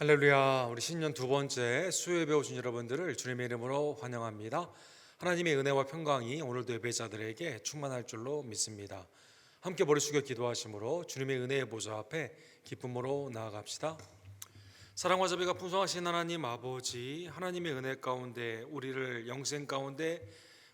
할렐루야. 우리 신년 두 번째 수요예배 오신 여러분들을 주님의 이름으로 환영합니다. 하나님의 은혜와 평강이 오늘도 예배자들에게 충만할 줄로 믿습니다. 함께 머리 숙여 기도하심으로 주님의 은혜의 보좌 앞에 기쁨으로 나아갑시다. 사랑과 자비가 풍성하신 하나님 아버지, 하나님의 은혜 가운데 우리를 영생 가운데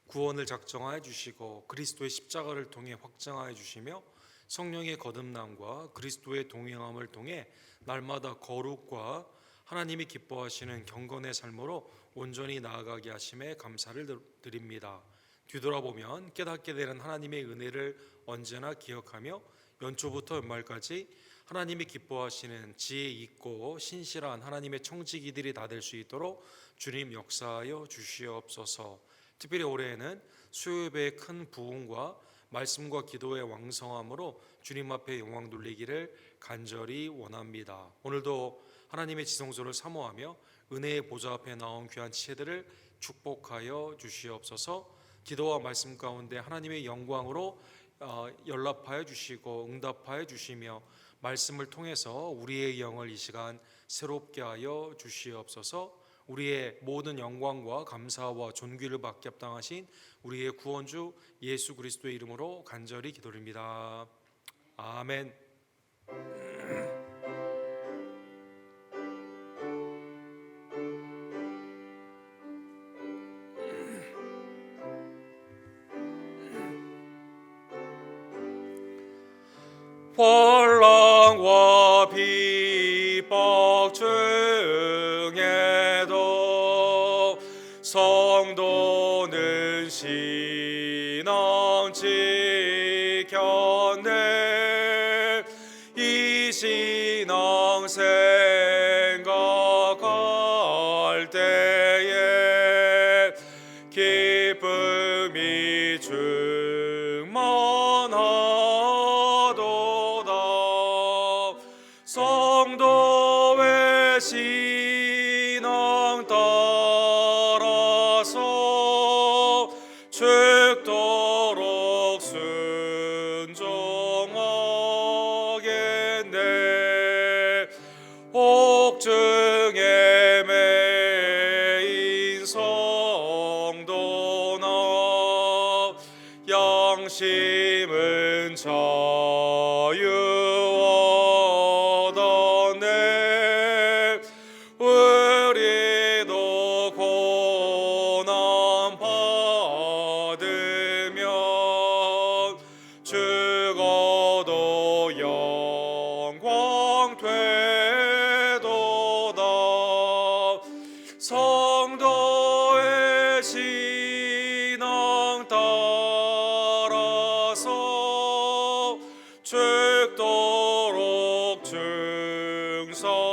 구원을 작정하여 주시고 그리스도의 십자가를 통해 확증하여 주시며 성령의 거듭남과 그리스도의 동행함을 통해 날마다 거룩과 하나님이 기뻐하시는 경건의 삶으로 온전히 나아가게 하심에 감사를 드립니다. 뒤돌아보면 깨닫게 되는 하나님의 은혜를 언제나 기억하며 연초부터 연말까지 하나님이 기뻐하시는 지혜 있고 신실한 하나님의 청지기들이 다 될 수 있도록 주님 역사하여 주시옵소서. 특별히 올해에는 수요예배의 큰 부흥과 말씀과 기도의 왕성함으로 주님 앞에 영광 돌리기를 간절히 원합니다. 오늘도 하나님의 지성소를 사모하며 은혜의 보좌 앞에 나온 귀한 지체들을 축복하여 주시옵소서. 기도와 말씀 가운데 하나님의 영광으로 연락하여 주시고 응답하여 주시며 말씀을 통해서 우리의 영을 이 시간 새롭게 하여 주시옵소서. 우리의 모든 영광과 감사와 존귀를 받게 합당하신 우리의 구원주 예수 그리스도의 이름으로 간절히 기도드립니다. 아멘. 환난과 비박 중에도 성도는 신앙 지켰네. 이 신앙 생각할 때에 기쁨이 충만하도다. 성도의 신앙 따라서 죽도록 순종하겠네. 옥중에 매인 성도나 양심은 자유 얻었네. 우리도 고난 받으면 죽어도 영광 되도다. 성도의 신앙 따라서 죽도록 충성하겠네.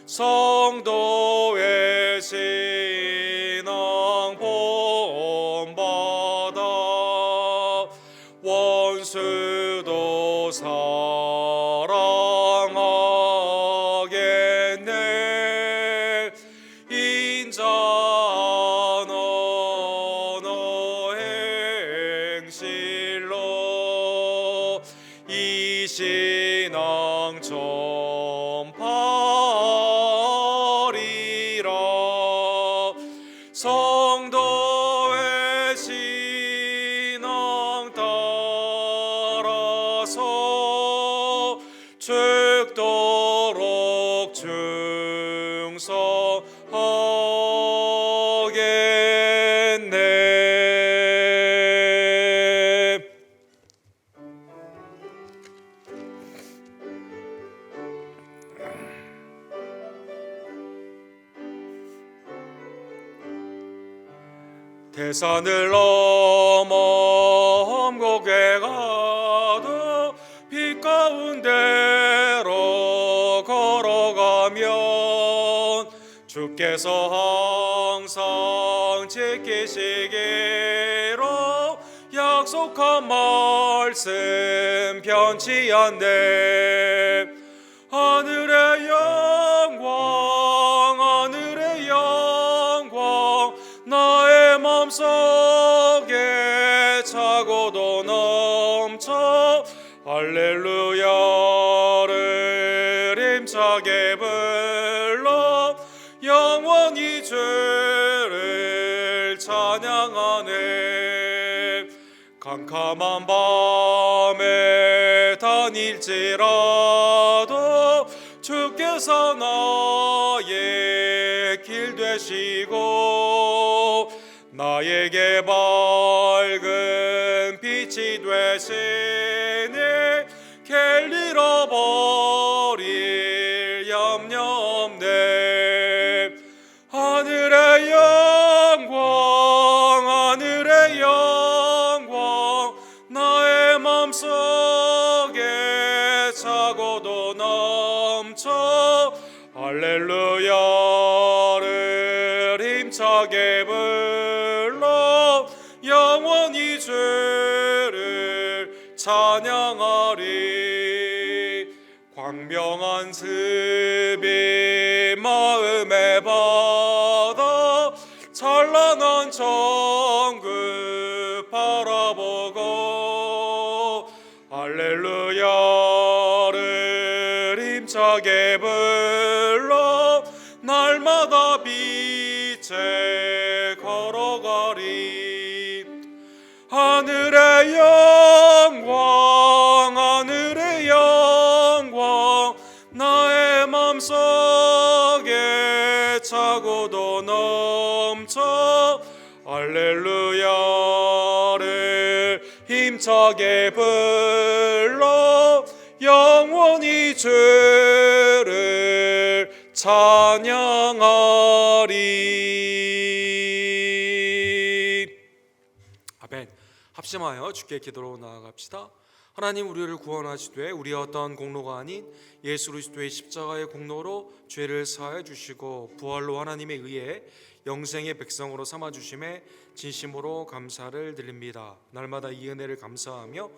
성도의 신앙 본받아 원수도 사랑하겠네. 인자 너너 행실로 이 신앙 전파리라. 성도의 신앙 따라서 죽도록 충성하겠네. 대산을 넘어 험곡에 가도 빛 가운데로 걸어가면 주께서 항상 지키시기로 약속한 말씀 변치 않네. 하늘의 영광 나의 맘속에 차고도 넘쳐. 할렐루야. 영원히 주를 찬양하네. 캄캄한 밤에 다닐지라도 주께서 나의 길 되시고 나에게 밝은 빛이 되시니 길 잃어버릴 염려 없네. 하늘의 영광 나의 맘속에 차고도 넘쳐 할렐루야를 힘차게 불러 영원히 주를 찬양하리. 광명한 습이 마음에 받아 찬란한 천국 바라보고 할렐루야를 힘차게 불러 날마다 빛에 걸어가리. 하늘의 영광 나의 맘속에 차고도 넘쳐 할렐루야를 힘차게 불러 영원히 주를 찬양하리. 아멘. 합심하여 주께 기도로 나아갑시다. 하나님, 우리를 구원하시되 우리의 어떠한 공로가 아닌 예수 그리스도의 십자가의 공로로 죄를 사하여 주시고 부활로 하나님의 의에 영생의 백성으로 삼아 주심에 진심으로 감사를 드립니다. 날마다 이 은혜를 감사하며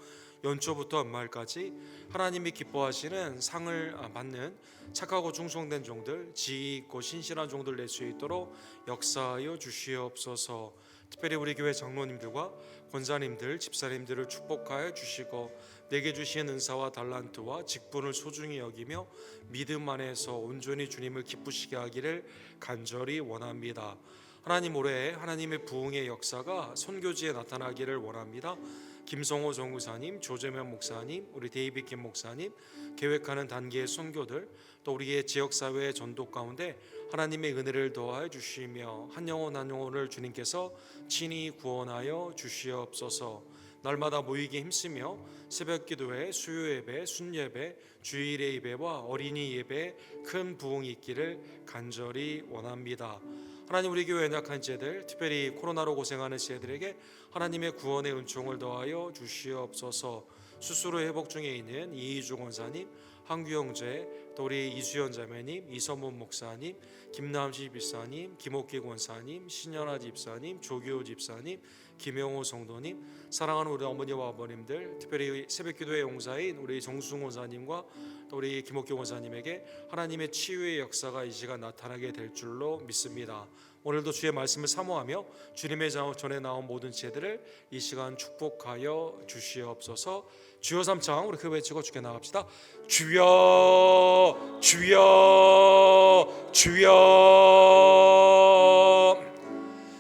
연초부터 연말까지 하나님이 기뻐하시는 상을 받는 착하고 충성된 종들, 지혜 있고 신실한 종들 낼 수 있도록 역사하여 주시옵소서. 특별히 우리 교회 장로님들과 권사님들, 집사님들을 축복하여 주시고 내게 주신 은사와 달란트와 직분을 소중히 여기며 믿음 안에서 온전히 주님을 기쁘시게 하기를 간절히 원합니다. 하나님, 올해 하나님의 부흥의 역사가 선교지에 나타나기를 원합니다. 김성호 전구사님, 조재면 목사님, 우리 데이빗 김 목사님, 계획하는 단계의 선교들, 또 우리의 지역사회의 전도 가운데 하나님의 은혜를 더하여 주시며 한 영혼 한 영혼을 주님께서 친히 구원하여 주시옵소서. 날마다 모이기 힘쓰며 새벽 기도회, 수요 예배, 순예배, 주일의 예배와 어린이 예배에 큰 부흥이 있기를 간절히 원합니다. 하나님, 우리 교회 연약한 제들, 특별히 코로나로 고생하는 제들에게 하나님의 구원의 은총을 더하여 주시옵소서. 스스로 회복 중에 있는 이희주 권사님, 한규영제, 또 우리 이수연 자매님, 이선문 목사님, 김남시 집사님, 김옥기 권사님, 신연아 집사님, 조규호 집사님, 김영호 성도님, 사랑하는 우리 어머니와 아버님들, 특별히 새벽기도의 용사인 우리 정수승 권사님과 또 우리 김옥기 권사님에게 하나님의 치유의 역사가 이 시간 나타나게 될 줄로 믿습니다. 오늘도 주의 말씀을 사모하며 주님의 전에 나온 모든 죄들을 이 시간 축복하여 주시옵소서. 주여 삼창 우리 그 외치고 주께 나갑시다. 주여 주여 주여.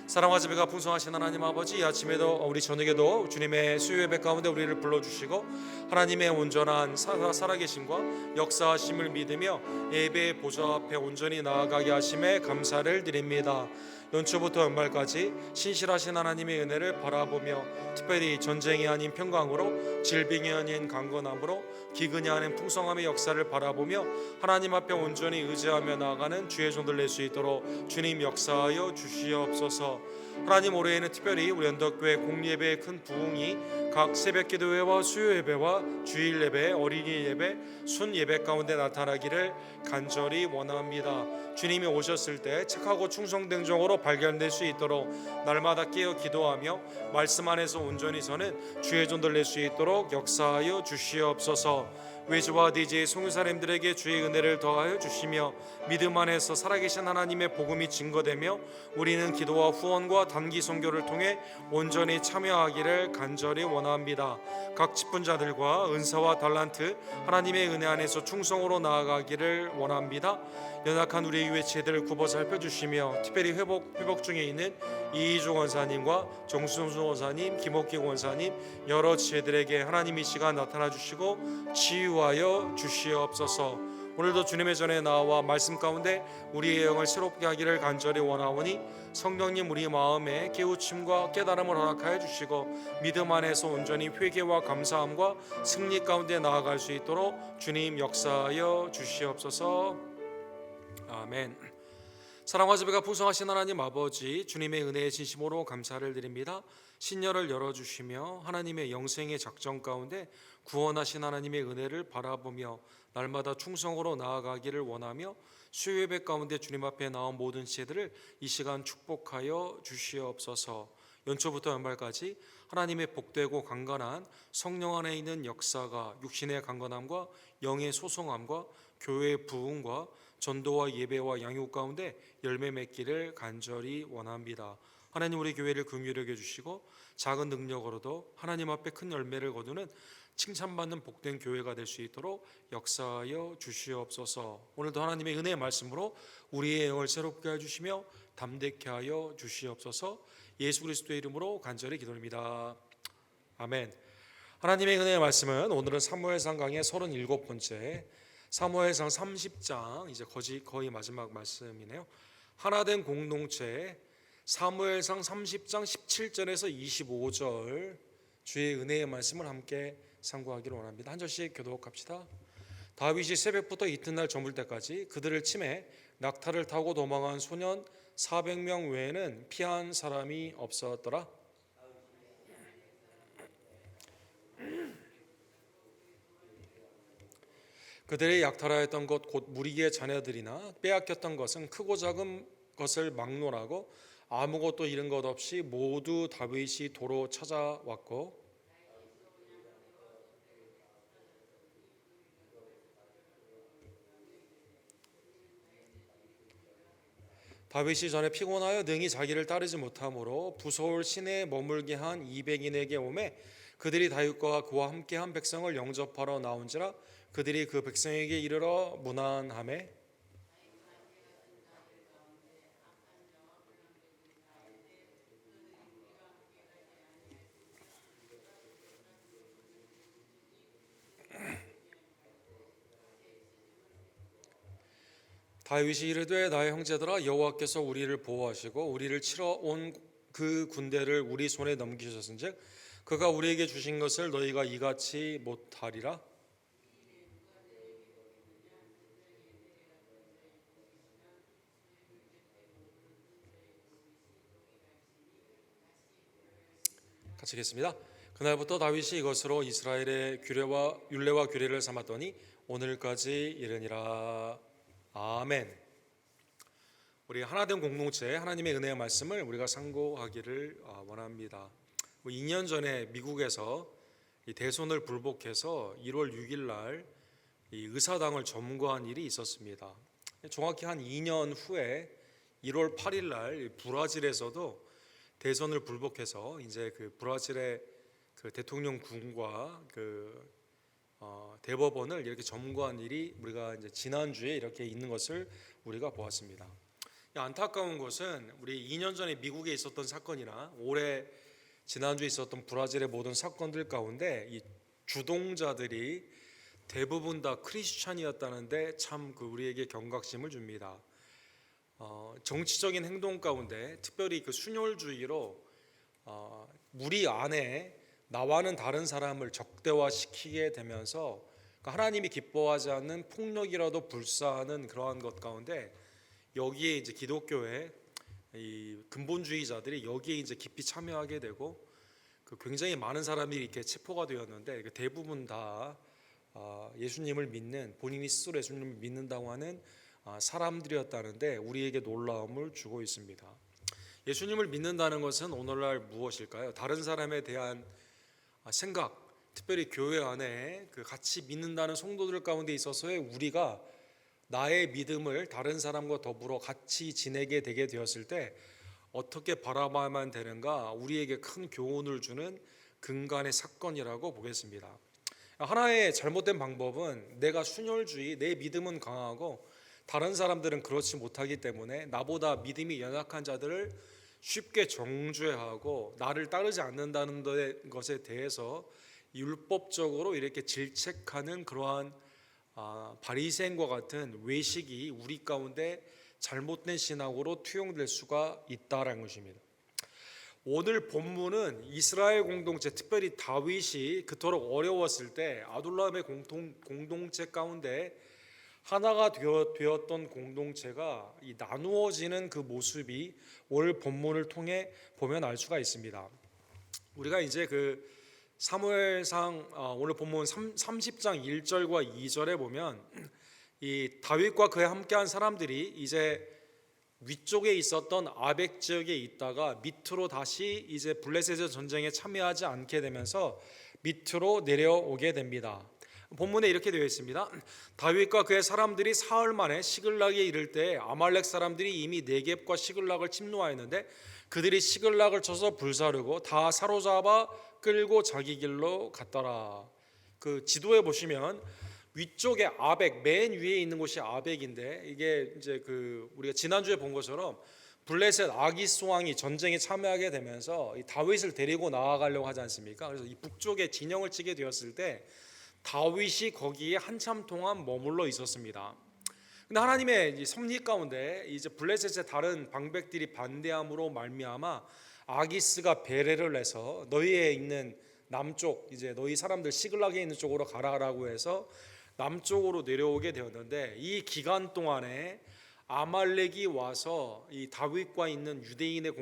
사랑과 지배가 풍성하신 하나님 아버지, 이 아침에도 우리 저녁에도 주님의 수요 예배 가운데 우리를 불러주시고 하나님의 온전한 살아계심과 역사하심을 믿으며 예배의 보좌 앞에 온전히 나아가게 하심에 감사를 드립니다. 연초부터 연말까지 신실하신 하나님의 은혜를 바라보며 특별히 전쟁이 아닌 평강으로, 질병이 아닌 강건함으로, 기근이 아닌 풍성함의 역사를 바라보며 하나님 앞에 온전히 의지하며 나아가는 주의 종들 낼 수 있도록 주님 역사하여 주시옵소서. 하나님, 올해에는 특별히 우리 언덕교회 공예배의 큰 부흥이 각 새벽 기도회와 수요 예배와 주일 예배, 어린이 예배, 순 예배 가운데 나타나기를 간절히 원합니다. 주님이 오셨을 때 착하고 충성된 종으로 발견될 수 있도록 날마다 깨어 기도하며 말씀 안에서 온전히 서는 주의 종들 낼 수 있도록 역사하여 주시옵소서. 외주와 대지의 송유 사람들에게 주의 은혜를 더하여 주시며 믿음 안에서 살아계신 하나님의 복음이 증거되며 우리는 기도와 후원과 단기 선교를 통해 온전히 참여하기를 간절히 원합니다. 각 직분자들과 은사와 달란트 하나님의 은혜 안에서 충성으로 나아가기를 원합니다. 연약한 우리 교회 지혜들을 굽어 살펴주시며 특별히 회복 중에 있는 이희종 원사님과 정순수 원사님, 김옥기 원사님 여러 지혜들에게 하나님 이 시간 나타나 주시고 치유하여 주시옵소서. 오늘도 주님의 전에 나와 말씀 가운데 우리의 영을 새롭게 하기를 간절히 원하오니 성령님 우리 마음에 깨우침과 깨달음을 허락하여 주시고 믿음 안에서 온전히 회개와 감사함과 승리 가운데 나아갈 수 있도록 주님 역사하여 주시옵소서. 아멘. 사랑과 지배가 풍성하신 하나님 아버지, 주님의 은혜에 진심으로 감사를 드립니다. 신년을 열어주시며 하나님의 영생의 작정 가운데 구원하신 하나님의 은혜를 바라보며 날마다 충성으로 나아가기를 원하며 수요예배 가운데 주님 앞에 나온 모든 지혜들을 이 시간 축복하여 주시옵소서. 연초부터 연말까지 하나님의 복되고 강건한 성령 안에 있는 역사가 육신의 강건함과 영의 소성함과 교회의 부흥과 전도와 예배와 양육 가운데 열매 맺기를 간절히 원합니다. 하나님 우리 교회를 긍휼히 여겨주시고 작은 능력으로도 하나님 앞에 큰 열매를 거두는 칭찬받는 복된 교회가 될 수 있도록 역사하여 주시옵소서. 오늘도 하나님의 은혜의 말씀으로 우리의 영을 새롭게 해주시며 담대케 하여 주시옵소서. 예수 그리스도의 이름으로 간절히 기도합니다. 아멘. 하나님의 은혜의 말씀은 오늘은 사무엘상 강의 37번째 사무엘상 30장 이제 거의 마지막 말씀이네요. 하나된 공동체 사무엘상 30장 17절에서 25절 주의 은혜의 말씀을 함께 상고하기를 원합니다. 한 절씩 교독합시다. 다윗이 새벽부터 이튿날 저물 때까지 그들을 치매 낙타를 타고 도망한 소년 400명 외에는 피한 사람이 없었더라. 그들의 약탈하였던 것 곧 무리의 자녀들이나 빼앗겼던 것은 크고 작은 것을 막론하고 아무것도 잃은 것 없이 모두 다윗이 도로 찾아왔고 다윗이 전에 피곤하여 능히 자기를 따르지 못하므로 부서울 시내에 머물게 한 200인에게 오매 그들이 다윗과 그와 함께한 백성을 영접하러 나온지라 그들이 그 백성에게 이르러 문안하매 다윗이 이르되 나의 형제들아 여호와께서 우리를 보호하시고 우리를 치러 온 그 군대를 우리 손에 넘기셨은즉 그가 우리에게 주신 것을 너희가 이같이 못하리라. 같이 읽겠습니다. 그날부터 다윗이 이것으로 이스라엘의 율례와 규례를 삼았더니 오늘까지 이르니라. 아멘. 우리 하나된 공동체 하나님의 은혜의 말씀을 우리가 상고하기를 원합니다. 2년 전에 미국에서 대선을 불복해서 1월 6일 날 의사당을 점거한 일이 있었습니다. 정확히 한 2년 후에 1월 8일 날 브라질에서도 대선을 불복해서 이제 그 브라질의 그 대통령궁과 대법원을 이렇게 점거한 일이 우리가 이제 지난주에 이렇게 있는 것을 우리가 보았습니다. 안타까운 것은 우리 2년 전에 미국에 있었던 사건이나 올해 지난주에 있었던 브라질의 모든 사건들 가운데 이 주동자들이 대부분 다 크리스찬이었다는데 참 우리에게 경각심을 줍니다. 정치적인 행동 가운데 특별히 그 순혈주의로 무리 안에 나와는 다른 사람을 적대화시키게 되면서 하나님이 기뻐하지 않는 폭력이라도 불사하는 그러한 것 가운데 여기에 이제 기독교의 이 근본주의자들이 여기에 이제 깊이 참여하게 되고 굉장히 많은 사람들이 이렇게 체포가 되었는데 대부분 다 예수님을 믿는 본인이 스스로 예수님을 믿는다고 하는 사람들이었다는데 우리에게 놀라움을 주고 있습니다. 예수님을 믿는다는 것은 오늘날 무엇일까요? 다른 사람에 대한 생각, 특별히 교회 안에 그 같이 믿는다는 성도들 가운데 있어서의 우리가 나의 믿음을 다른 사람과 더불어 같이 지내게 되게 되었을 때 어떻게 바라봐야만 되는가, 우리에게 큰 교훈을 주는 근간의 사건이라고 보겠습니다. 하나의 잘못된 방법은 내가 순혈주의, 내 믿음은 강하고 다른 사람들은 그렇지 못하기 때문에 나보다 믿음이 연약한 자들을 쉽게 정죄하고 나를 따르지 않는다는 것에 대해서 율법적으로 이렇게 질책하는 그러한 바리새인과 같은 외식이 우리 가운데 잘못된 신앙으로 투영될 수가 있다라는 것입니다. 오늘 본문은 이스라엘 공동체, 특별히 다윗이 그토록 어려웠을 때 아둘람의 공동체 가운데 하나가 되었던 공동체가 이 나누어지는 그 모습이 오늘 본문을 통해 보면 알 수가 있습니다. 우리가 이제 그 사무엘상 오늘 본문 30장 1절과 2절에 보면 이 다윗과 그에 함께한 사람들이 이제 위쪽에 있었던 아벡 지역에 있다가 밑으로 다시 이제 블레셋의 전쟁에 참여하지 않게 되면서 밑으로 내려오게 됩니다. 본문에 이렇게 되어 있습니다. 다윗과 그의 사람들이 사흘 만에 시글락에 이를 때 아말렉 사람들이 이미 네겝과 시글락을 침노하였는데 그들이 시글락을 쳐서 불사르고 다 사로잡아 끌고 자기 길로 갔더라. 그 지도에 보시면 위쪽에 아벡, 맨 위에 있는 곳이 아벡인데, 이게 이제 그 우리가 지난주에 본 것처럼 블레셋 아기스 왕이 전쟁에 참여하게 되면서 이 다윗을 데리고 나아가려고 하지 않습니까? 그래서 이 북쪽에 진영을 치게 되었을 때 다윗이 거기에 한참 동안 머물러 있었습니다. 근데 하나님의 섭리 가운데 이제 블레셋의 다른 방백들이 반대함으로 말미암아 아기스가 배례를 해서 너희에 있는 남쪽, 이제 너희 사람들 시글락에 있는 쪽으로 가라라고 해서 남쪽으로 내려오게 되었는데, 이 기간 동안에 아말렉이 와서 이 다윗과 있는 유대인의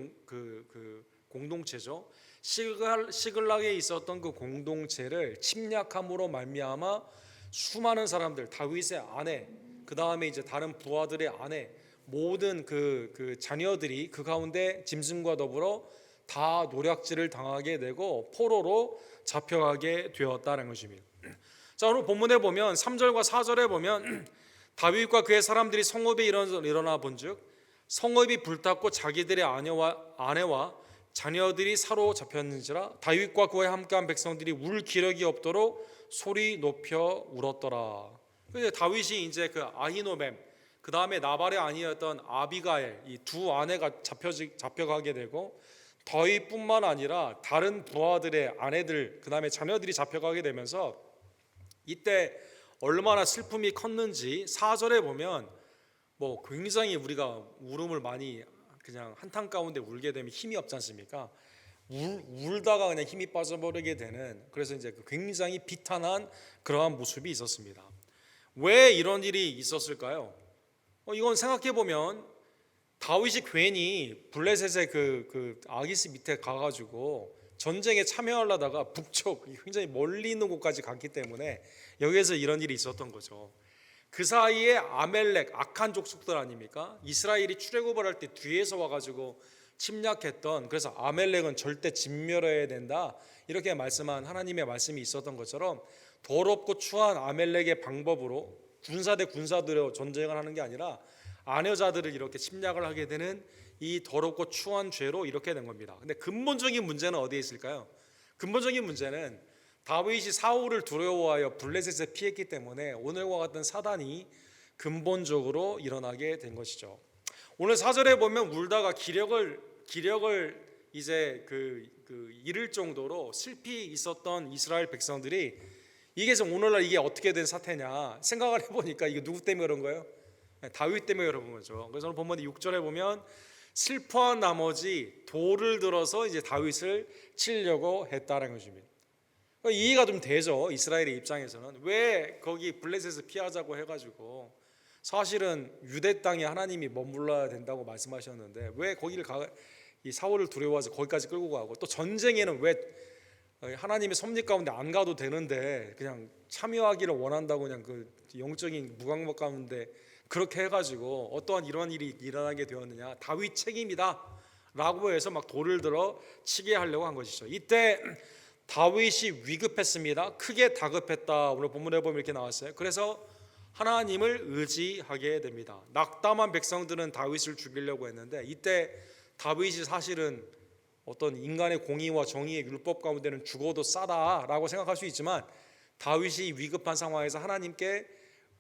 공동체죠, 시글락에 있었던 그 공동체를 침략함으로 말미암아 수많은 사람들, 다윗의 아내, 그 다음에 이제 다른 부하들의 아내, 모든 그 자녀들이 그 가운데 짐승과 더불어 다 노략질을 당하게 되고 포로로 잡혀가게 되었다는 것입니다. 자, 오늘 본문에 보면 3절과 4절에 보면 다윗과 그의 사람들이 성읍에 일어나 본즉 성읍이 불탔고 자기들의 아내와 자녀들이 사로잡혔는지라 다윗과 그와 함께한 백성들이 울 기력이 없도록 소리 높여 울었더라. 근데 다윗이 이제 그 아히노젬, 그 다음에 나발의 아내였던 아비가일, 이 두 아내가 잡혀가게 되고 다윗뿐만 아니라 다른 부하들의 아내들, 그 다음에 자녀들이 잡혀가게 되면서 이때 얼마나 슬픔이 컸는지 4절에 보면 뭐 굉장히 우리가 울음을 많이 그냥 한탄 가운데 울게 되면 힘이 없지 않습니까? 울다가 그냥 힘이 빠져버리게 되는, 그래서 이제 굉장히 비탄한 그러한 모습이 있었습니다. 왜 이런 일이 있었을까요? 이건 생각해 보면 다윗이 괜히 블레셋의 그 아기스 밑에 가가지고 전쟁에 참여하려다가 북쪽 굉장히 멀리 있는 곳까지 갔기 때문에 여기에서 이런 일이 있었던 거죠. 그 사이에 아멜렉, 악한 족속들 아닙니까? 이스라엘이 출애굽을 할 때 뒤에서 와가지고 침략했던, 그래서 아멜렉은 절대 진멸해야 된다 이렇게 말씀한 하나님의 말씀이 있었던 것처럼 더럽고 추한 아멜렉의 방법으로 군사 대 군사들로 전쟁을 하는 게 아니라 아내자들을 이렇게 침략을 하게 되는 이 더럽고 추한 죄로 이렇게 된 겁니다. 근데 근본적인 문제는 어디에 있을까요? 근본적인 문제는 다윗이 사울을 두려워하여 블레셋에 피했기 때문에 오늘과 같은 사단이 근본적으로 일어나게 된 것이죠. 오늘 4절에 보면 울다가 기력을 이제 잃을 정도로 슬피 있었던 이스라엘 백성들이, 이게 오늘날 이게 어떻게 된 사태냐 생각을 해보니까 이게 누구 때문에 그런 거예요? 다윗 때문에 그런 거죠. 그래서 오늘 본문 6절에 보면 슬퍼한 나머지 돌을 들어서 이제 다윗을 치려고 했다는 것입니다. 이해가 좀 되죠. 이스라엘의 입장에서는 왜 거기 블레셋에서 피하자고 해가지고, 사실은 유대 땅에 하나님이 머물러야 된다고 말씀하셨는데 왜 거기를 이 사울을 두려워해서 거기까지 끌고 가고, 또 전쟁에는 왜 하나님의 섭리 가운데 안 가도 되는데 그냥 참여하기를 원한다고 그냥 그 영적인 무강목 가운데 그렇게 해가지고 어떠한 이런 일이 일어나게 되었느냐, 다윗 책임이다 라고 해서 막 돌을 들어 치게 하려고 한 것이죠. 이때 다윗이 위급했습니다. 크게 다급했다. 오늘 본문에 보면 이렇게 나왔어요. 그래서 하나님을 의지하게 됩니다. 낙담한 백성들은 다윗을 죽이려고 했는데 이때 다윗이 사실은 어떤 인간의 공의와 정의의 율법 가운데는 죽어도 싸다라고 생각할 수 있지만 다윗이 위급한 상황에서 하나님께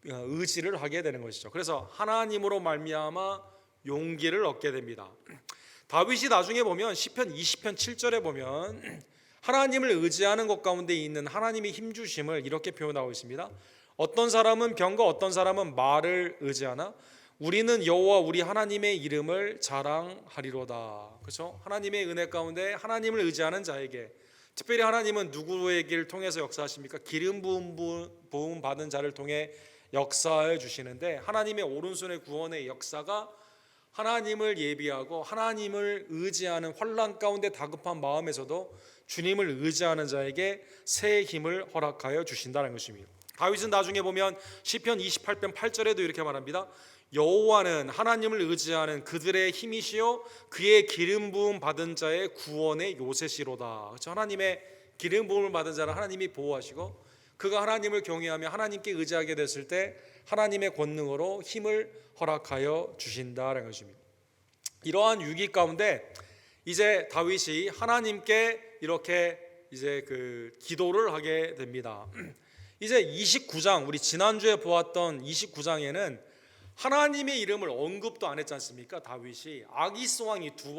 의지를 하게 되는 것이죠. 그래서 하나님으로 말미암아 용기를 얻게 됩니다. 다윗이 나중에 보면 시편 20편 7절에 보면 하나님을 의지하는 것 가운데 있는 하나님의 힘주심을 이렇게 표현하고 있습니다. 어떤 사람은 병과 어떤 사람은 말을 의지하나 우리는 여호와 우리 하나님의 이름을 자랑하리로다. 그렇죠? 하나님의 은혜 가운데 하나님을 의지하는 자에게, 특별히 하나님은 누구에게를 통해서 역사하십니까? 기름 부음 받은 자를 통해 역사해 주시는데 하나님의 오른손의 구원의 역사가 하나님을 예비하고 하나님을 의지하는 환난 가운데 다급한 마음에서도 주님을 의지하는 자에게 새 힘을 허락하여 주신다는 것입니다. 다윗은 나중에 보면 시편 28편 8절에도 이렇게 말합니다. 여호와는 하나님을 의지하는 그들의 힘이시요 그의 기름 부음 받은 자의 구원의 요새시로다. 그렇죠? 하나님의 기름 부음을 받은 자를 하나님이 보호하시고 그가 하나님을 경외하며 하나님께 의지하게 됐을 때 하나님의 권능으로 힘을 허락하여 주신다는 것입니다. 이러한 위기 가운데 이제 다윗이 하나님께 이렇게 이제 기도를 하게 됩니다. 이제 29장, 우리 지난주에 보았던 29장에는 하나님의 이름을 언급도 안 했지 않습니까? 다윗이 아기스 왕이 두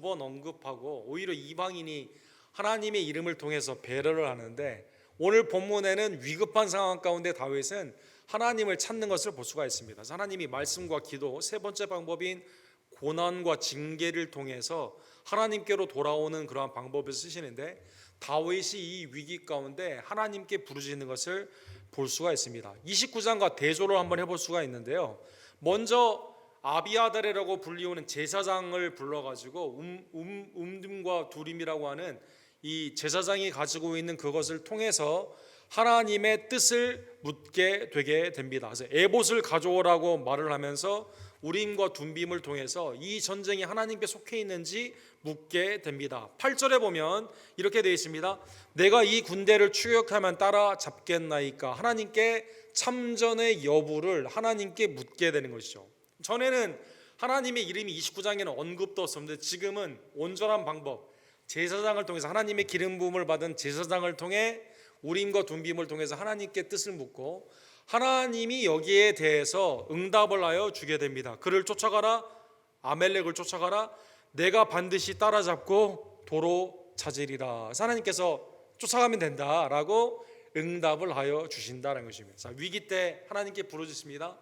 번 언급하고 오히려 이방인이 하나님의 이름을 통해서 배려를 하는데 오늘 본문에는 위급한 상황 가운데 다윗은 하나님을 찾는 것을 볼 수가 있습니다. 그래서 하나님이 말씀과 기도, 세 번째 방법인 고난과 징계를 통해서 하나님께로 돌아오는 그러한 방법을 쓰시는데 다윗이 이 위기 가운데 하나님께 부르짖는 것을 볼 수가 있습니다. 29장과 대조를 한번 해볼 수가 있는데요. 먼저 아비아달이라고 불리우는 제사장을 불러가지고 음림과 두림이라고 하는 이 제사장이 가지고 있는 그것을 통해서 하나님의 뜻을 묻게 되게 됩니다. 그래서 에봇을 가져오라고 말을 하면서 우림과 둠빔을 통해서 이 전쟁이 하나님께 속해 있는지 묻게 됩니다. 8절에 보면 이렇게 되어 있습니다. 내가 이 군대를 추격하면 따라잡겠나이까. 하나님께 참전의 여부를 하나님께 묻게 되는 것이죠. 전에는 하나님의 이름이 29장에는 언급도 없었는데 지금은 온전한 방법, 제사장을 통해서 하나님의 기름 부음을 받은 제사장을 통해 우림과 둠빔을 통해서 하나님께 뜻을 묻고 하나님이 여기에 대해서 응답을 하여 주게 됩니다. 그를 쫓아가라, 아멜렉을 쫓아가라, 내가 반드시 따라잡고 도로 찾으리라. 하나님께서 쫓아가면 된다라고 응답을 하여 주신다는 것입니다. 자, 위기 때 하나님께 부르짖습니다.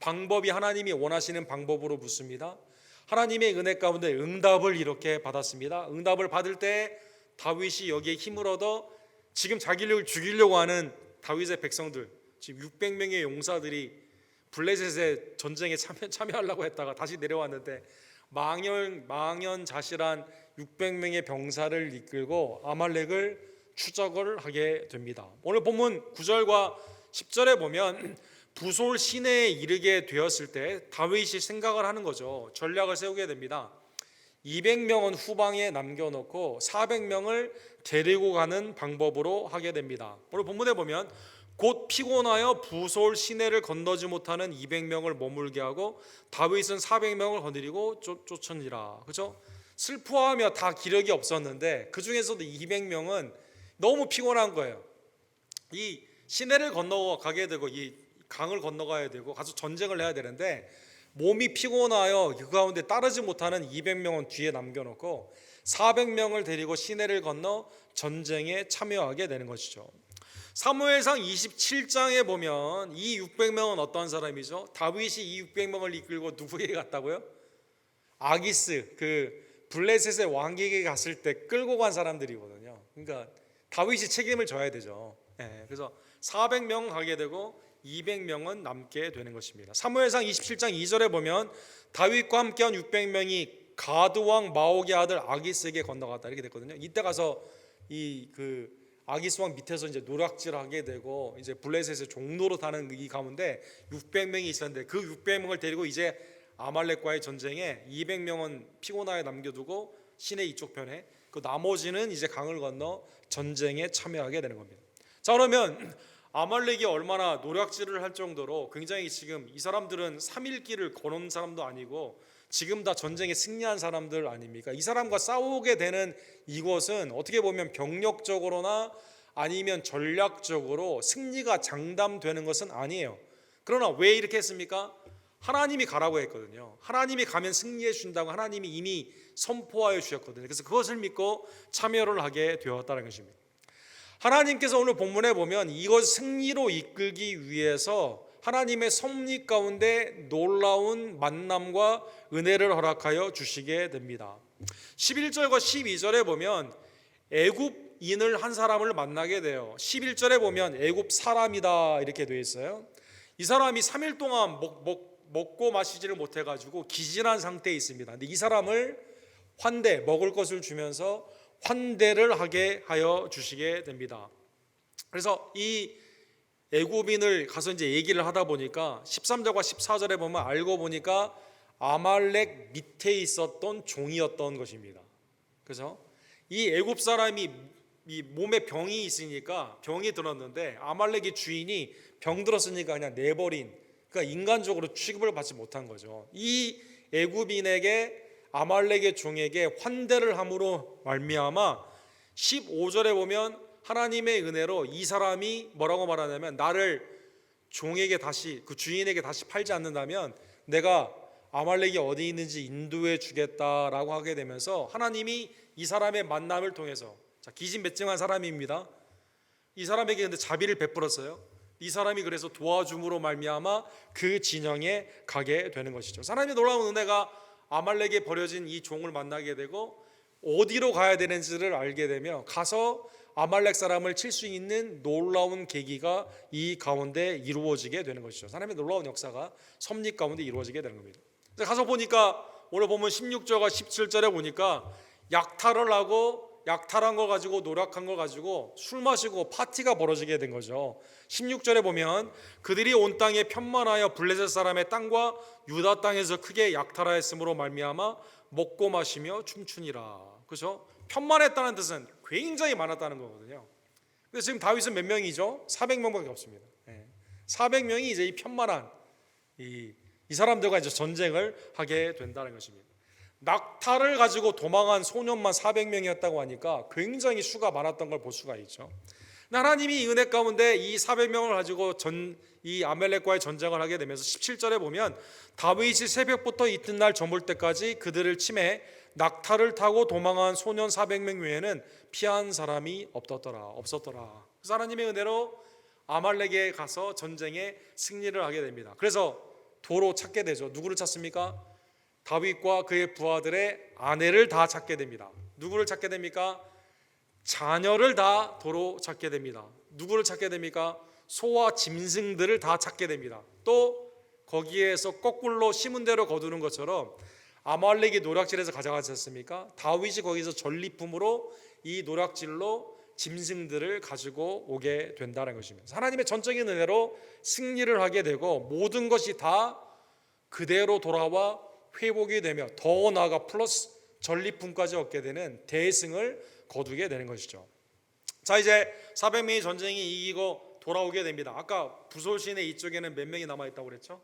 방법이 하나님이 원하시는 방법으로 묻습니다. 하나님의 은혜 가운데 응답을 이렇게 받았습니다. 응답을 받을 때 다윗이 여기에 힘을 얻어 지금 자기를 죽이려고 하는 다윗의 백성들, 지금 600명의 용사들이 블레셋의 전쟁에 참여하려고 했다가 다시 내려왔는데 망연자실한 600명의 병사를 이끌고 아말렉을 추적을 하게 됩니다. 오늘 본문 9절과 10절에 보면 부솔 시내에 이르게 되었을 때 다윗이 생각을 하는 거죠. 전략을 세우게 됩니다. 200명은 후방에 남겨놓고 400명을 데리고 가는 방법으로 하게 됩니다. 오늘 본문에 보면 곧 피곤하여 부솔 시내를 건너지 못하는 200명을 머물게 하고 다윗은 400명을 거느리고 쫓으니라. 그렇죠? 슬퍼하며 다 기력이 없었는데 그 중에서도 200명은 너무 피곤한 거예요. 이 시내를 건너가게 되고 이 강을 건너가야 되고 가서 전쟁을 해야 되는데 몸이 피곤하여 그 가운데 따르지 못하는 200명은 뒤에 남겨놓고 400명을 데리고 시내를 건너 전쟁에 참여하게 되는 것이죠. 사무엘상 27장에 보면 이 600명은 어떤 사람이죠? 다윗이 이 600명을 이끌고 누구에게 갔다고요? 아기스, 블레셋의 왕에게 갔을 때 끌고 간 사람들이거든요. 그러니까 다윗이 책임을 져야 되죠. 그래서 400명 가게 되고 200명은 남게 되는 것입니다. 사무엘상 27장 2절에 보면 다윗과 함께한 600명이 가드 왕 마옥의 아들 아기스에게 건너갔다 이렇게 됐거든요. 이때 가서 아기스 왕 밑에서 이제 노략질하게 되고 이제 블레셋의 종로로 타는 이 가운데 600명이 있었는데 그 600명을 데리고 이제 아말렉과의 전쟁에 200명은 피고나에 남겨두고 시내 이쪽 편에 그 나머지는 이제 강을 건너 전쟁에 참여하게 되는 겁니다. 자, 그러면 아말렉이 얼마나 노략질을 할 정도로 굉장히 지금 이 사람들은 3일길을 걸은 사람도 아니고 지금 다 전쟁에 승리한 사람들 아닙니까? 이 사람과 싸우게 되는 이곳은 어떻게 보면 병력적으로나 아니면 전략적으로 승리가 장담되는 것은 아니에요. 그러나 왜 이렇게 했습니까? 하나님이 가라고 했거든요. 하나님이 가면 승리해 준다고 하나님이 이미 선포하여 주셨거든요. 그래서 그것을 믿고 참여를 하게 되었다는 것입니다. 하나님께서 오늘 본문에 보면 이것 승리로 이끌기 위해서 하나님의 섭리 가운데 놀라운 만남과 은혜를 허락하여 주시게 됩니다. 11절과 12절에 보면 애굽인을 한 사람을 만나게 돼요. 11절에 보면 애굽 사람이다 이렇게 되어 있어요. 이 사람이 3일 동안 먹고 마시지를 못해가지고 기진한 상태에 있습니다. 근데 이 사람을 먹을 것을 주면서 환대를 하게 하여 주시게 됩니다. 그래서 이 애굽인을 가서 이제 얘기를 하다 보니까 13절과 14절에 보면 알고 보니까 아말렉 밑에 있었던 종이었던 것입니다. 그래서 이 애굽 사람이 이 몸에 병이 있으니까 병이 들었는데 아말렉의 주인이 병 들었으니까 그냥 내버린, 그러니까 인간적으로 취급을 받지 못한 거죠. 이 애굽인에게 아말렉의 종에게 환대를 함으로 말미암아 15절에 보면 하나님의 은혜로 이 사람이 뭐라고 말하냐면 나를 종에게 다시 그 주인에게 다시 팔지 않는다면 내가 아말렉이 어디 있는지 인도해 주겠다라고 하게 되면서 하나님이 이 사람의 만남을 통해서 기진맥진한 사람입니다. 이 사람에게 근데 자비를 베풀었어요. 이 사람이 그래서 도와줌으로 말미암아 그 진영에 가게 되는 것이죠. 하나님의 놀라운 은혜가 아말렉에 버려진 이 종을 만나게 되고 어디로 가야 되는지를 알게 되며 가서 아말렉 사람을 칠 수 있는 놀라운 계기가 이 가운데 이루어지게 되는 것이죠. 하나님의 놀라운 역사가 섭리 가운데 이루어지게 되는 겁니다. 가서 보니까 오늘 보면 16절과 17절에 보니까 약탈한 거 가지고 노력한 거 가지고 술 마시고 파티가 벌어지게 된 거죠. 16절에 보면 그들이 온 땅에 편만하여 블레셋 사람의 땅과 유다 땅에서 크게 약탈하였으므로 말미암아 먹고 마시며 춤추니라. 그렇죠? 편만했다는 뜻은 굉장히 많았다는 거거든요. 그래서 지금 다윗은 몇 명이죠? 400명밖에 없습니다. 400명이 이제 이 편만한 이 사람들과 이제 전쟁을 하게 된다는 것입니다. 낙타를 가지고 도망한 소년만 400명이었다고 하니까 굉장히 수가 많았던 걸 볼 수가 있죠. 하나님이 은혜 가운데 이 400명을 가지고 이 아말렉과의 전쟁을 하게 되면서 17절에 보면 다윗이 새벽부터 이튿날 저물 때까지 그들을 치매 낙타를 타고 도망한 소년 400명 외에는 피한 사람이 없었더라. 그래서 하나님의 은혜로 아말렉에 가서 전쟁에 승리를 하게 됩니다. 그래서 도로 찾게 되죠. 누구를 찾습니까? 다윗과 그의 부하들의 아내를 다 찾게 됩니다. 누구를 찾게 됩니까? 자녀를 다 도로 찾게 됩니다. 누구를 찾게 됩니까? 소와 짐승들을 다 찾게 됩니다. 또 거기에서 거꾸로 심은 대로 거두는 것처럼 아말렉이 노략질에서 가져가지 않습니까? 다윗이 거기서 전리품으로 이 노략질로 짐승들을 가지고 오게 된다는 것입니다. 하나님의 전적인 은혜로 승리를 하게 되고 모든 것이 다 그대로 돌아와 회복이 되며 더 나아가 플러스 전리품까지 얻게 되는 대승을 거두게 되는 것이죠. 자, 이제 400명의 전쟁이 이기고 돌아오게 됩니다. 아까 부솔시내 이쪽에는 몇 명이 남아있다고 그랬죠?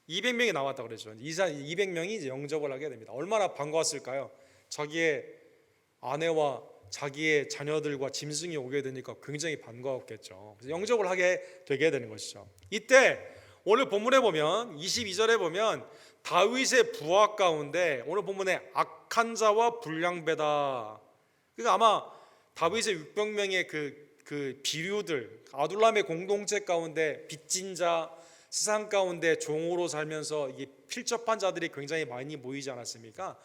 200명이 남았다고 그랬죠. 200명이 이제 영접을 하게 됩니다. 얼마나 반가웠을까요? 자기의 아내와 자기의 자녀들과 짐승이 오게 되니까 굉장히 반가웠겠죠. 그래서 영접을 하게 되게 되는 것이죠. 이때 오늘 본문에 보면 22절에 보면 다윗의 부하 가운데 오늘 본문에 악한 자와 불량배다. 그러니까 아마 다윗의 600명의 그 비류들, 아둘람의 공동체 가운데 빚진 자, 세상 가운데 종으로 살면서 이게 필접한 자들이 굉장히 많이 모이지 않았습니까?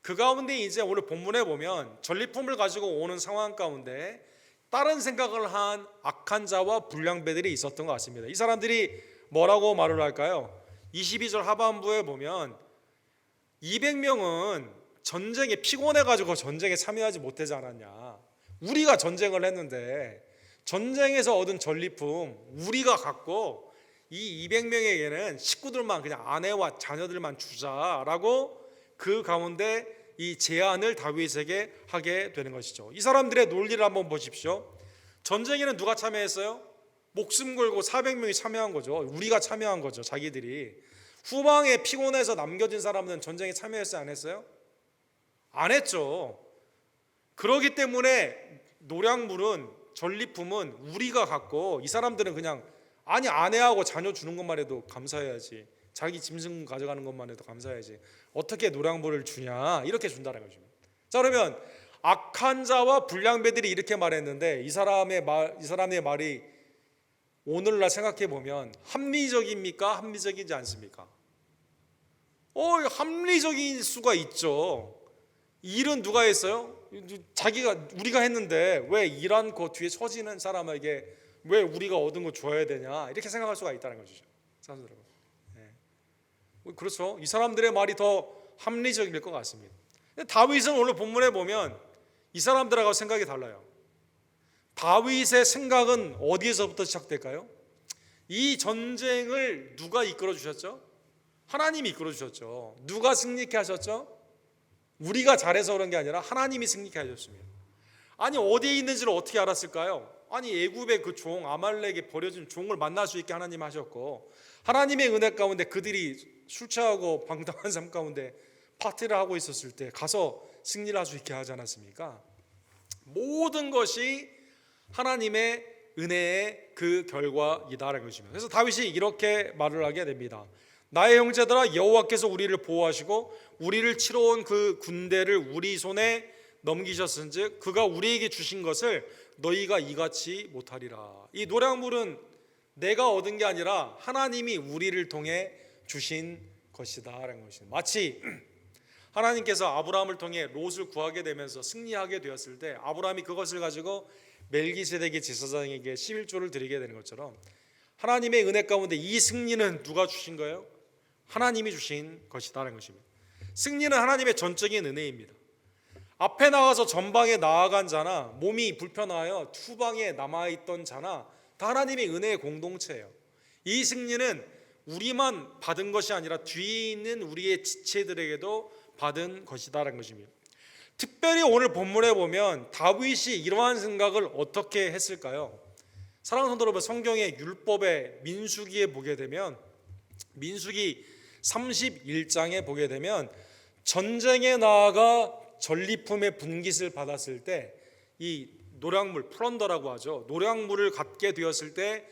그 가운데 이제 오늘 본문에 보면 전리품을 가지고 오는 상황 가운데 다른 생각을 한 악한 자와 불량배들이 있었던 것 같습니다. 이 사람들이 뭐라고 말을 할까요? 22절 하반부에 보면 200명은 전쟁에 피곤해가지고 전쟁에 참여하지 못하지 않았냐. 우리가 전쟁을 했는데 전쟁에서 얻은 전리품 우리가 갖고 이 200명에게는 식구들만 그냥 아내와 자녀들만 주자라고 그 가운데 이 제안을 다윗에게 하게 되는 것이죠. 이 사람들의 논리를 한번 보십시오. 전쟁에는 누가 참여했어요? 목숨 걸고 400명이 참여한 거죠. 우리가 참여한 거죠. 자기들이. 후방에 피곤해서 남겨진 사람은 전쟁에 참여했어요? 안 했어요? 안 했죠. 그렇기 때문에 노량물은, 전리품은 우리가 갖고, 이 사람들은 그냥 아니 아내하고 자녀 주는 것만 해도 감사해야지, 자기 짐승 가져가는 것만 해도 감사해야지, 어떻게 노량물을 주냐, 이렇게 준다는 거죠. 자, 그러면 악한 자와 불량배들이 이렇게 말했는데 이 사람의 말이 오늘날 생각해 보면 합리적입니까? 합리적이지 않습니까? 합리적일 수가 있죠. 일은 누가 했어요? 우리가 했는데 왜 일한 그 뒤에 처지는 사람에게 왜 우리가 얻은 거 줘야 되냐, 이렇게 생각할 수가 있다는 거죠. 사람들은. 그렇죠. 이 사람들의 말이 더 합리적일 것 같습니다. 다윗은 오늘 본문에 보면 이 사람들하고 생각이 달라요. 다윗의 생각은 어디에서부터 시작될까요? 이 전쟁을 누가 이끌어 주셨죠? 하나님이 이끌어 주셨죠. 누가 승리케 하셨죠? 우리가 잘해서 그런 게 아니라 하나님이 승리케 하셨습니다. 아니, 어디에 있는지를 어떻게 알았을까요? 아니, 애굽의 그 종 아말렉에 버려진 종을 만날 수 있게 하나님 하셨고, 하나님의 은혜 가운데 그들이 술 취하고 방탕한 삶 가운데 파티를 하고 있었을 때 가서 승리를 할 수 있게 하지 않았습니까? 모든 것이 하나님의 은혜의 그 결과이다라는 것입니다. 그래서 다윗이 이렇게 말을 하게 됩니다. 나의 형제들아, 여호와께서 우리를 보호하시고 우리를 치러 온 그 군대를 우리 손에 넘기셨은즉 그가 우리에게 주신 것을 너희가 이같이 못하리라. 이 노량물은 내가 얻은 게 아니라 하나님이 우리를 통해 주신 것이다라는 것입니다. 마치 하나님께서 아브라함을 통해 롯을 구하게 되면서 승리하게 되었을 때 아브라함이 그것을 가지고 멜기세덱의 제사장에게 11조를 드리게 되는 것처럼 하나님의 은혜 가운데 이 승리는 누가 주신 거예요? 하나님이 주신 것이다라는 것입니다. 승리는 하나님의 전적인 은혜입니다. 앞에 나가서 전방에 나아간 자나 몸이 불편하여 후방에 남아있던 자나 다 하나님의 은혜의 공동체예요. 이 승리는 우리만 받은 것이 아니라 뒤에 있는 우리의 지체들에게도 받은 것이다라는 것입니다. 특별히 오늘 본문에 보면 다윗이 이러한 생각을 어떻게 했을까요? 사랑하는 성도 여러분, 성경의 율법의 민수기에 보게 되면, 민수기 31장에 보게 되면 전쟁에 나아가 전리품의 분깃을 받았을 때 이 노량물, 플런더라고 하죠. 노량물을 갖게 되었을 때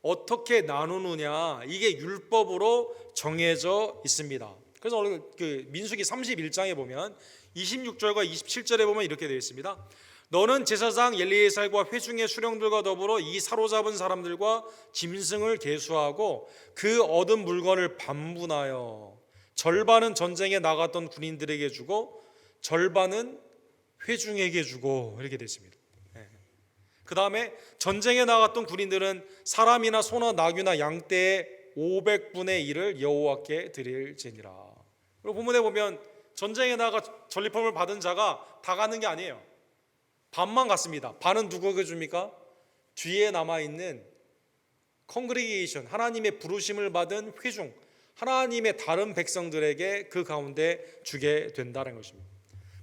어떻게 나누느냐, 이게 율법으로 정해져 있습니다. 그래서 오늘 그 민수기 31장에 보면 26절과 27절에 보면 이렇게 되어 있습니다. 너는 제사장 엘리에살과 회중의 수령들과 더불어 이 사로잡은 사람들과 짐승을 계수하고 그 얻은 물건을 반분하여 절반은 전쟁에 나갔던 군인들에게 주고 절반은 회중에게 주고, 이렇게 됐습니다. 그 다음에 전쟁에 나갔던 군인들은 사람이나 소나 나귀나 양떼의 500분의 1을 여호와께 드릴지니라. 그리고 본문에 보면 전쟁에 나가 전리품을 받은 자가 다 가는 게 아니에요. 반만 갔습니다. 반은 누구에게 줍니까? 뒤에 남아있는 컨그리게이션, 하나님의 부르심을 받은 회중, 하나님의 다른 백성들에게 그 가운데 주게 된다는 것입니다.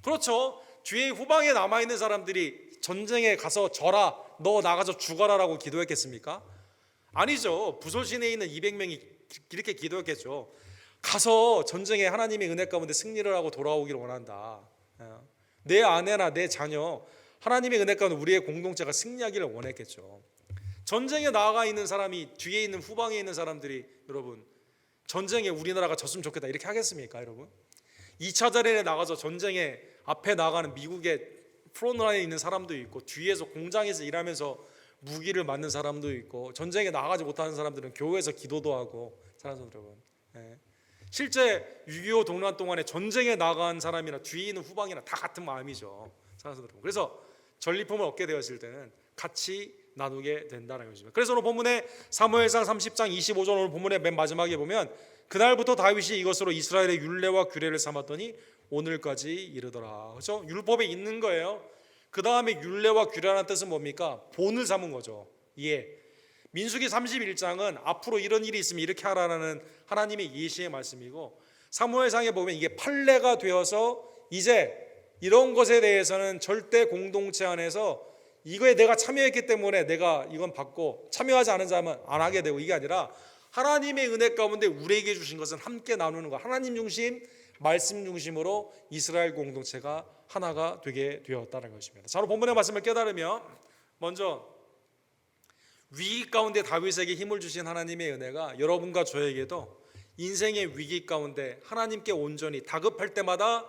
그렇죠. 뒤에 후방에 남아있는 사람들이 전쟁에 가서 져라, 너 나가서 죽어라라고 기도했겠습니까? 아니죠. 부솔신에 있는 200명이 이렇게 기도했겠죠. 가서 전쟁에 하나님의 은혜 가운데 승리를 하고 돌아오기를 원한다. 내 아내나 내 자녀, 하나님의 은혜 가운데 우리의 공동체가 승리하기를 원했겠죠. 전쟁에 나아가 있는 사람이 뒤에 있는 후방에 있는 사람들이, 여러분, 전쟁에 우리나라가 졌으면 좋겠다 이렇게 하겠습니까, 여러분? 2차 대전에 나가서 전쟁에 앞에 나가는 미국의 프론트라인에 있는 사람도 있고, 뒤에서 공장에서 일하면서 무기를 맞는 사람도 있고, 전쟁에 나가지 못하는 사람들은 교회에서 기도도 하고, 사랑하는 여러분, 실제 6.25 동란 동안에 전쟁에 나간 사람이나 뒤에 있는 후방이나 다 같은 마음이죠, 사랑하는 여러분. 그래서 전리품을 얻게 되었을 때는 같이 나누게 된다는 것입니다. 그래서 오늘 본문에 사무엘상 30장 25절 오늘 본문의 맨 마지막에 보면 그날부터 다윗이 이것으로 이스라엘의 율례와 규례를 삼았더니 오늘까지 이르더라. 그렇죠? 율법에 있는 거예요. 그 다음에 율례와 규례라는 뜻은 뭡니까? 본을 삼은 거죠. 예. 민수기 31장은 앞으로 이런 일이 있으면 이렇게 하라는 하나님의 예시의 말씀이고, 사무엘상에 보면 이게 판례가 되어서 이제 이런 것에 대해서는 절대 공동체 안에서 이거에 내가 참여했기 때문에 내가 이건 받고 참여하지 않은 자면 안 하게 되고, 이게 아니라 하나님의 은혜 가운데 우리에게 주신 것은 함께 나누는 것, 하나님 중심, 말씀 중심으로 이스라엘 공동체가 하나가 되게 되었다는 것입니다. 자, 본문의 말씀을 깨달으며 먼저 위기 가운데 다윗에게 힘을 주신 하나님의 은혜가 여러분과 저에게도 인생의 위기 가운데 하나님께 온전히 다급할 때마다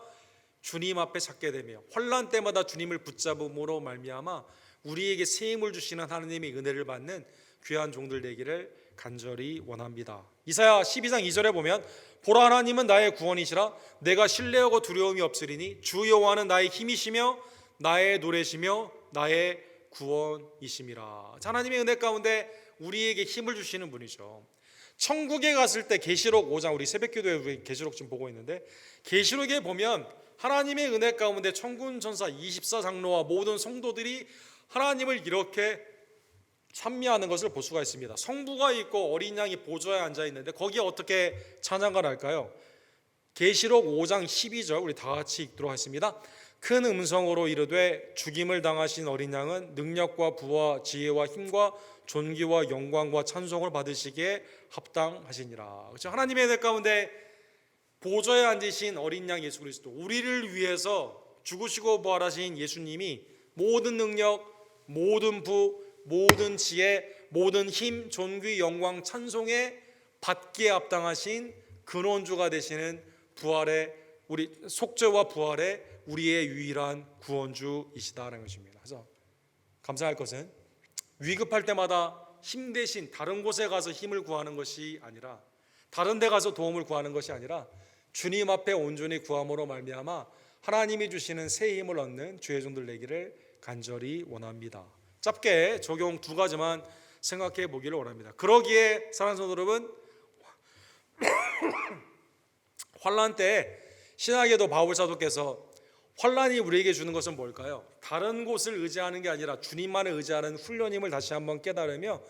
주님 앞에 찾게 되며 환난 때마다 주님을 붙잡음으로 말미암아 우리에게 새 힘을 주시는 하나님의 은혜를 받는 귀한 종들 되기를 간절히 원합니다. 이사야 12장 2절에 보면 보라, 하나님은 나의 구원이시라. 내가 신뢰하고 두려움이 없으리니 주 여호와는 나의 힘이시며 나의 노래시며 나의 구원이심이라. 하나님의 은혜 가운데 우리에게 힘을 주시는 분이죠. 천국에 갔을 때 계시록 5장, 우리 새벽기도에 우리 계시록 좀 보고 있는데, 계시록에 보면 하나님의 은혜 가운데 천군 천사 24장로와 모든 성도들이 하나님을 이렇게 찬미하는 것을 볼 수가 있습니다. 성부가 있고 어린 양이 보좌에 앉아 있는데 거기에 어떻게 찬양을 할까요? 계시록 5장 12절 우리 다 같이 읽도록 하겠습니다. 큰 음성으로 이르되 죽임을 당하신 어린 양은 능력과 부와 지혜와 힘과 존귀와 영광과 찬송을 받으시기에 합당하시니라. 그렇죠? 하나님의 은혜 가운데 보좌에 앉으신 어린 양 예수 그리스도, 우리를 위해서 죽으시고 부활하신 예수님이 모든 능력, 모든 부, 모든 지혜, 모든 힘, 존귀, 영광, 찬송에 받기에 합당하신 근원주가 되시는 부활의 우리 속죄와 부활의 우리의 유일한 구원주이시다라는 것입니다. 그래서 감사할 것은 위급할 때마다 힘 대신 다른 곳에 가서 힘을 구하는 것이 아니라, 다른 데 가서 도움을 구하는 것이 아니라 주님 앞에 온전히 구함으로 말미암아 하나님이 주시는 새 힘을 얻는 주의 종들 되기를 간절히 원합니다. 짧게 적용 두 가지만 생각해 보기를 원합니다. 그러기에 사랑하는 성도 여러분, 환난 때 신학에도 바울 사도께서 환난이 우리에게 주는 것은 뭘까요? 다른 곳을 의지하는 게 아니라 주님만을 의지하는 훈련임을 다시 한번 깨달으며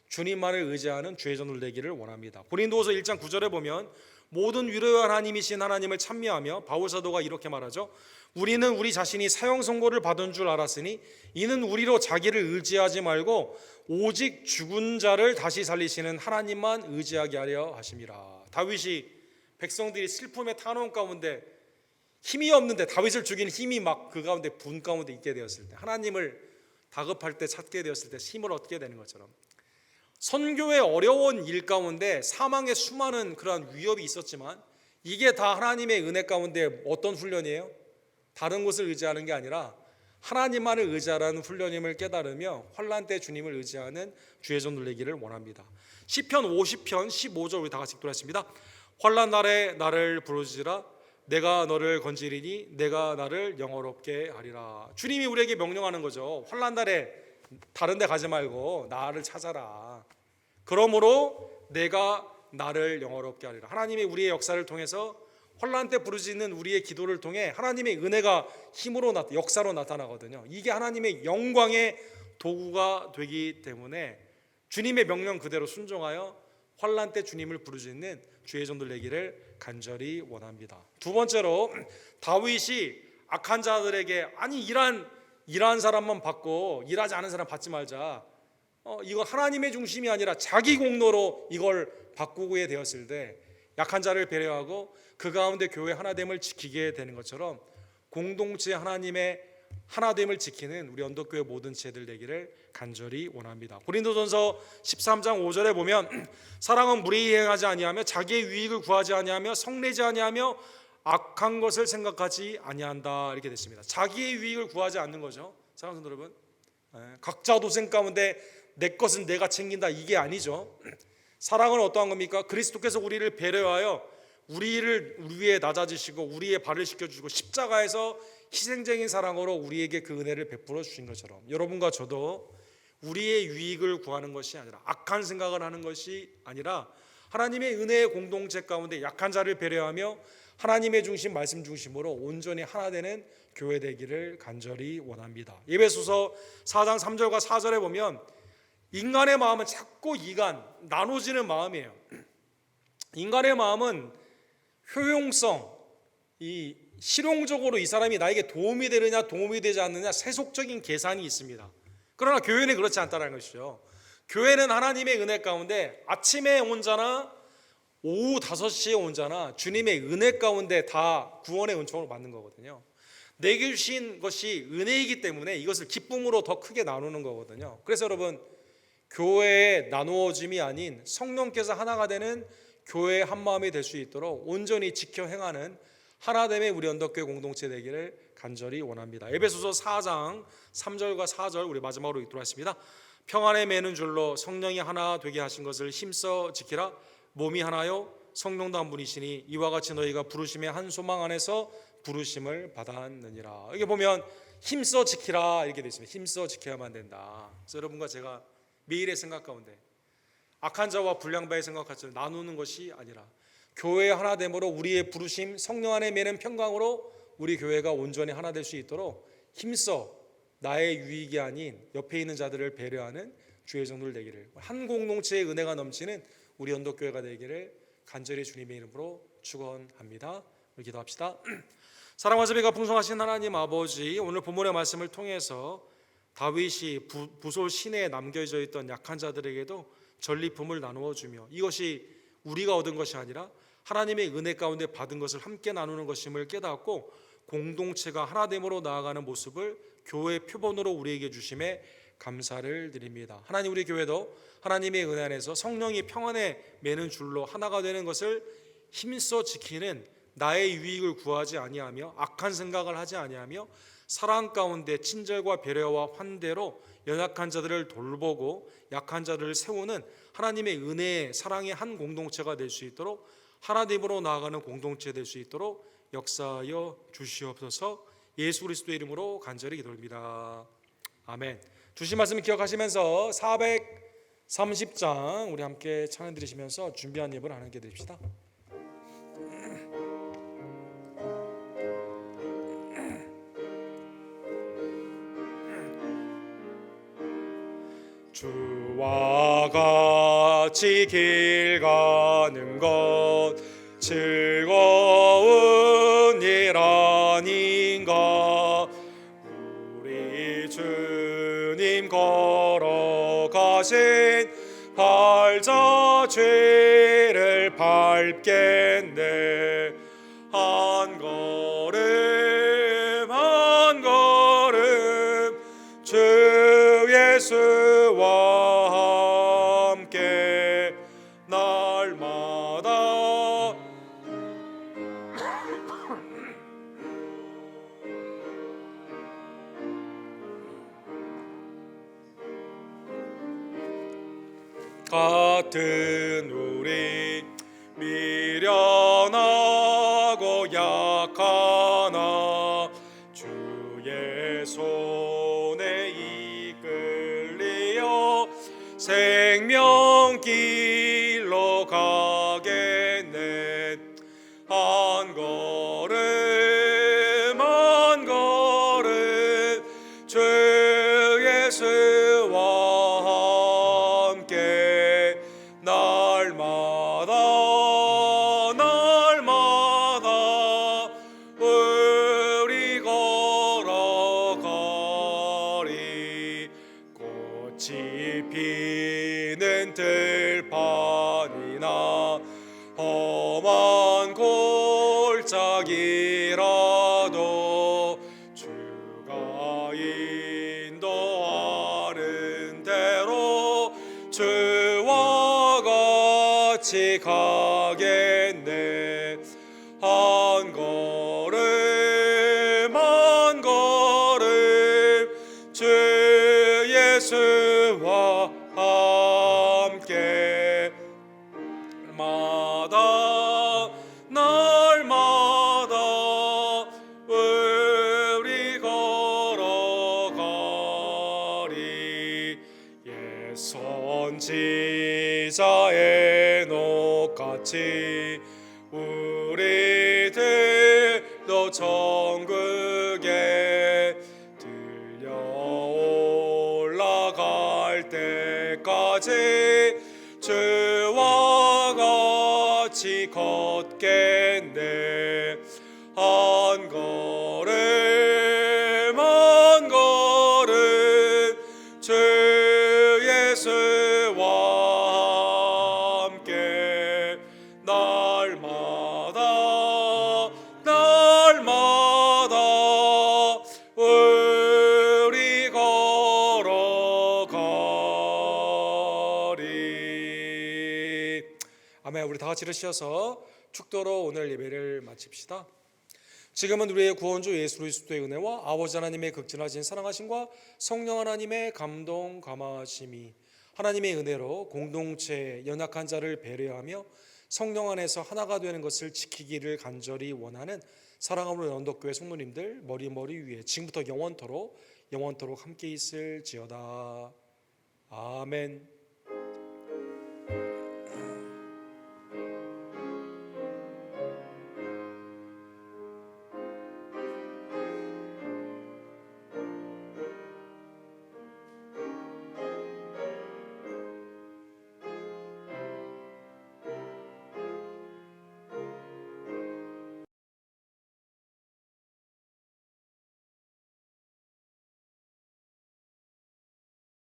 주님만을 의지하는 주의 종들 되기를 원합니다. 고린도후서 1장 9절에 보면 모든 위로의 하나님이신 하나님을 찬미하며 바울 사도가 이렇게 말하죠. 우리는 우리 자신이 사형 선고를 받은 줄 알았으니 이는 우리로 자기를 의지하지 말고 오직 죽은 자를 다시 살리시는 하나님만 의지하게 하려 하심이라. 다윗이 백성들이 슬픔의 탄원 가운데 힘이 없는데 다윗을 죽인 힘이 막 그 가운데 분 가운데 있게 되었을 때, 하나님을 다급할 때 찾게 되었을 때 힘을 얻게 되는 것처럼, 선교의 어려운 일 가운데 사망의 수많은 그러한 위협이 있었지만 이게 다 하나님의 은혜 가운데 어떤 훈련이에요? 다른 곳을 의지하는 게 아니라 하나님만을 의지하라는 훈련임을 깨달으며 환난 때 주님을 의지하는 주의 종들 되기를 원합니다. 시편 50편 15절 우리 다 같이 읽도록 환난 날에 나를 부르짖으라. 내가 너를 건지리니 내가 나를 영화롭게 하리라. 주님이 우리에게 명령하는 거죠. 환난 날에 다른 데 가지 말고 나를 찾아라. 그러므로 내가 나를 영화롭게 하리라. 하나님이 우리의 역사를 통해서 환난 때 부르짖는 우리의 기도를 통해 하나님의 은혜가 힘으로 역사로 나타나거든요. 이게 하나님의 영광의 도구가 되기 때문에 주님의 명령 그대로 순종하여 환난 때 주님을 부르짖는 주의 종들 되기를 간절히 원합니다. 두 번째로 다윗이 악한 자들에게 아니 일한 사람만 받고 일하지 않은 사람 받지 말자. 이거 하나님의 중심이 아니라 자기 공로로 이걸 바꾸게 되었을 때 약한 자를 배려하고 그 가운데 교회 하나됨을 지키게 되는 것처럼 공동체 하나님의 하나됨을 지키는 우리 언덕교회 모든 지체들 되기를 간절히 원합니다. 고린도전서 13장 5절에 보면 사랑은 무례히 행하지 아니하며 자기의 유익을 구하지 아니하며 성내지 아니하며 악한 것을 생각하지 아니한다 이렇게 됐습니다. 자기의 유익을 구하지 않는 거죠. 사랑하는 여러분, 각자 도생 가운데 내 것은 내가 챙긴다 이게 아니죠. 사랑은 어떠한 겁니까? 그리스도께서 우리를 배려하여 우리를 위에 낮아지시고 우리의 발을 씻겨주시고 십자가에서 희생적인 사랑으로 우리에게 그 은혜를 베풀어 주신 것처럼 여러분과 저도 우리의 유익을 구하는 것이 아니라 악한 생각을 하는 것이 아니라 하나님의 은혜의 공동체 가운데 약한 자를 배려하며 하나님의 중심 말씀 중심으로 온전히 하나 되는 교회 되기를 간절히 원합니다. 에베소서 4장 3절과 4절에 보면 인간의 마음은 자꾸 나눠지는 마음이에요. 인간의 마음은 효용성, 이 실용적으로 이 사람이 나에게 도움이 되느냐 도움이 되지 않느냐 세속적인 계산이 있습니다. 그러나 교회는 그렇지 않다는 것이죠. 교회는 하나님의 은혜 가운데 아침에 온 자나 오후 5시에 온 자나 주님의 은혜 가운데 다 구원의 은총을 받는 거거든요. 내게 주신 것이 은혜이기 때문에 이것을 기쁨으로 더 크게 나누는 거거든요. 그래서 여러분, 교회의 나누어짐이 아닌 성령께서 하나가 되는 교회의 한마음이 될 수 있도록 온전히 지켜 행하는 하나됨의 우리 언덕교회 공동체 되기를 간절히 원합니다. 에베소서 4장 3절과 4절 우리 마지막으로 읽도록 하겠습니다. 평안에 매는 줄로 성령이 하나 되게 하신 것을 힘써 지키라. 몸이 하나요 성령도 한 분이시니 이와 같이 너희가 부르심의 한 소망 안에서 부르심을 받았느니라. 여기 보면 힘써 지키라 이렇게 되어 있습니다. 힘써 지켜야만 된다. 그래서 여러분과 제가 매일의 생각 가운데 악한 자와 불량자의 생각을 나누는 것이 아니라 교회의 하나됨으로 우리의 부르심 성령 안에 매는 평강으로 우리 교회가 온전히 하나 될 수 있도록 힘써 나의 유익이 아닌 옆에 있는 자들을 배려하는 주의 종들 되기를, 한 공동체의 은혜가 넘치는 우리 언덕교회가 되기를 간절히 주님의 이름으로 축원합니다. 우리 기도합시다. 사랑과 자비가 풍성하신 하나님 아버지, 오늘 본문의 말씀을 통해서 다윗이 부솔 시내에 남겨져 있던 약한 자들에게도 전리품을 나누어 주며 이것이 우리가 얻은 것이 아니라 하나님의 은혜 가운데 받은 것을 함께 나누는 것임을 깨닫고 공동체가 하나됨으로 나아가는 모습을 교회 표본으로 우리에게 주심에 감사를 드립니다. 하나님, 우리 교회도 하나님의 은혜 안에서 성령이 평안에 매는 줄로 하나가 되는 것을 힘써 지키는 나의 유익을 구하지 아니하며 악한 생각을 하지 아니하며 사랑 가운데 친절과 배려와 환대로 연약한 자들을 돌보고 약한 자들을 세우는 하나님의 은혜의 사랑의 한 공동체가 될 수 있도록 하나님으로 나아가는 공동체 될 수 있도록 역사하여 주시옵소서. 예수 그리스도의 이름으로 간절히 기도합니다. 아멘. 주신 말씀을 기억하시면서 430장 우리 함께 찬양 드리시면서 준비한 예배를 하는 게 되십시다. 주와 같이 길 가는 것 즐거운 일 아닌가. 우리 주님 걸어가신 발자 죄를 밟겠네. 한 걸음 한 걸음 주 예수와 함께 날마다 같은 우리 미련하고 약하나 주의 손에 이끌리어 생명길로 가겠네. 한 걸음 한 걸음 주 예수와 함께 날마다 날마다 우리 걸어가리. 꽃이 피는 들판이나 험한 골짜기라도 주가 인도하는 대로 주와 같이 가겠네. 한 걸음 한 걸음 주 예수와 함께 날마다 우리 걸어가리. 옛 선지자 에녹같이 우리들도 천국에 들려 올라갈 때까지 주와 같이 걷겠네. 한 아멘. 우리 다 같이 일으셔서 축도로 오늘 예배를 마칩시다. 지금은 우리의 구원주 예수 그리스도의 은혜와 아버지 하나님의 극진하신 사랑하심과 성령 하나님의 감동 감화심이 하나님의 은혜로 공동체 연약한 자를 배려하며 성령 안에서 하나가 되는 것을 지키기를 간절히 원하는 사랑하는 언덕교회 성도님들 머리 위에 지금부터 영원토록 함께 있을지어다. 아멘.